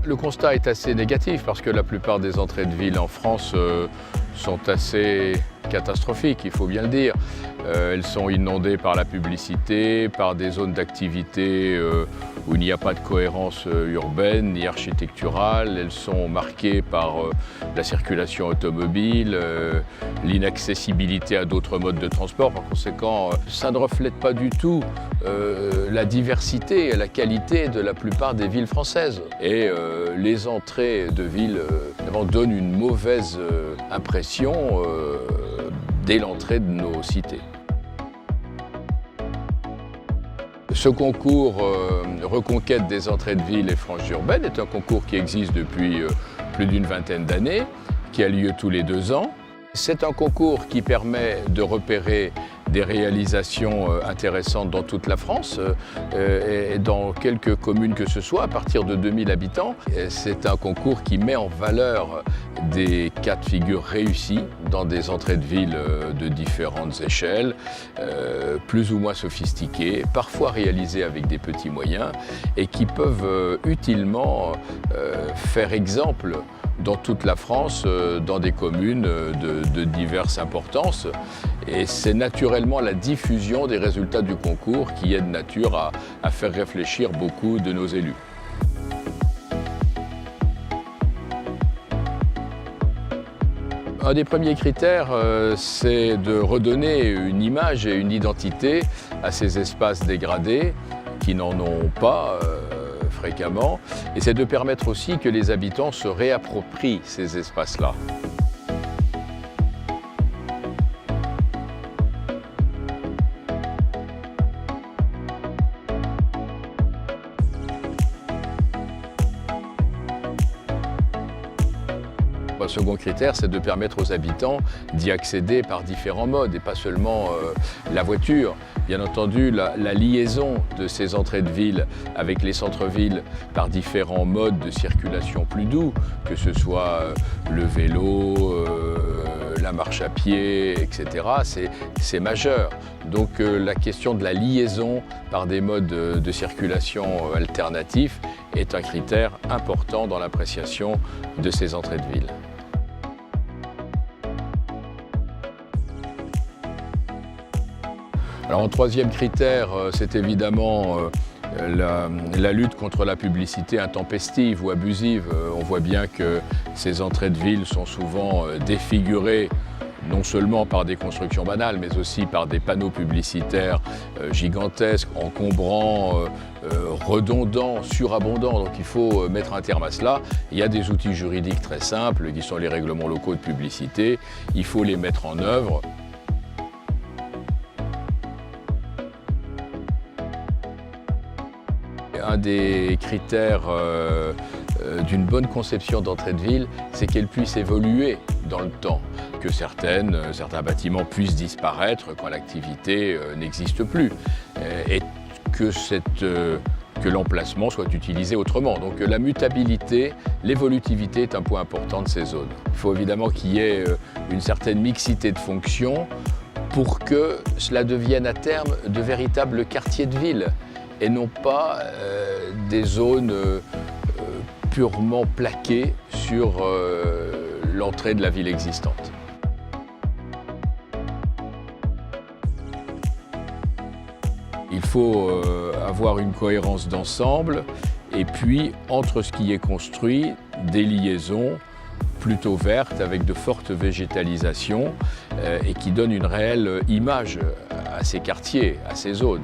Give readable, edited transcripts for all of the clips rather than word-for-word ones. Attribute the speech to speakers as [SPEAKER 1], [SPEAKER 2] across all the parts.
[SPEAKER 1] Le constat est assez négatif parce que la plupart des entrées de ville en France sont assez catastrophiques, il faut bien le dire. Elles sont inondées par la publicité, par des zones d'activité où il n'y a pas de cohérence urbaine ni architecturale. Elles sont marquées par la circulation automobile, l'inaccessibilité à d'autres modes de transport. Par conséquent, ça ne reflète pas du tout la diversité et la qualité de la plupart des villes françaises. Et les entrées de villes donnent une mauvaise impression dès l'entrée de nos cités. Ce concours Reconquête des entrées de villes et franges urbaines est un concours qui existe depuis plus d'une vingtaine d'années, qui a lieu tous les 2 ans. C'est un concours qui permet de repérer des réalisations intéressantes dans toute la France et dans quelques communes que ce soit, à partir de 2000 habitants. C'est un concours qui met en valeur des cas de figure réussis dans des entrées de ville de différentes échelles, plus ou moins sophistiquées, parfois réalisées avec des petits moyens et qui peuvent utilement faire exemple dans toute la France, dans des communes de diverses importances. Et c'est naturellement la diffusion des résultats du concours qui est de nature à faire réfléchir beaucoup de nos élus. Un des premiers critères, c'est de redonner une image et une identité à ces espaces dégradés qui n'en ont pas fréquemment, et c'est de permettre aussi que les habitants se réapproprient ces espaces-là. Le second critère, c'est de permettre aux habitants d'y accéder par différents modes et pas seulement la voiture. Bien entendu, la liaison de ces entrées de ville avec les centres-villes par différents modes de circulation plus doux, que ce soit le vélo, la marche à pied, etc., c'est majeur. Donc la question de la liaison par des modes de circulation alternatifs est un critère important dans l'appréciation de ces entrées de ville. Alors, un troisième critère, c'est évidemment la lutte contre la publicité intempestive ou abusive. On voit bien que ces entrées de ville sont souvent défigurées, non seulement par des constructions banales, mais aussi par des panneaux publicitaires gigantesques, encombrants, redondants, surabondants. Donc il faut mettre un terme à cela. Il y a des outils juridiques très simples, qui sont les règlements locaux de publicité. Il faut les mettre en œuvre. Un des critères d'une bonne conception d'entrée de ville, c'est qu'elle puisse évoluer dans le temps, que certains bâtiments puissent disparaître quand l'activité n'existe plus, et que l'emplacement soit utilisé autrement. Donc la mutabilité, l'évolutivité est un point important de ces zones. Il faut évidemment qu'il y ait une certaine mixité de fonctions pour que cela devienne à terme de véritables quartiers de ville, et non pas des zones purement plaquées sur l'entrée de la ville existante. Il faut avoir une cohérence d'ensemble et puis entre ce qui est construit, des liaisons plutôt vertes avec de fortes végétalisations et qui donnent une réelle image à ces quartiers, à ces zones,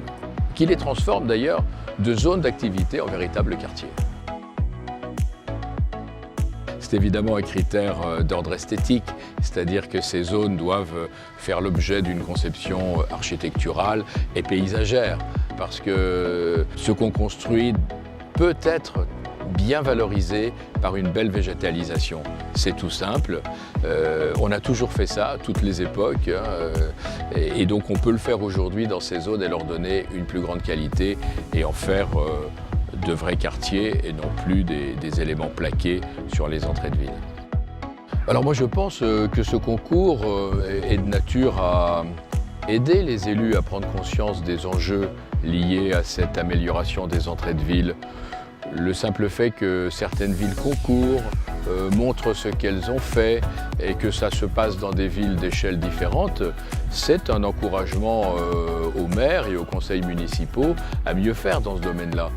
[SPEAKER 1] qui les transforme d'ailleurs de zones d'activité en véritables quartiers. C'est évidemment un critère d'ordre esthétique, c'est-à-dire que ces zones doivent faire l'objet d'une conception architecturale et paysagère, parce que ce qu'on construit peut être bien valorisé par une belle végétalisation. C'est tout simple, on a toujours fait ça à toutes les époques, et donc on peut le faire aujourd'hui dans ces zones et leur donner une plus grande qualité et en faire de vrais quartiers et non plus des éléments plaqués sur les entrées de ville. Alors moi je pense que ce concours est de nature à aider les élus à prendre conscience des enjeux liés à cette amélioration des entrées de ville Le simple fait que certaines villes concourent, montrent ce qu'elles ont fait et que ça se passe dans des villes d'échelles différentes, c'est un encouragement aux maires et aux conseils municipaux à mieux faire dans ce domaine-là.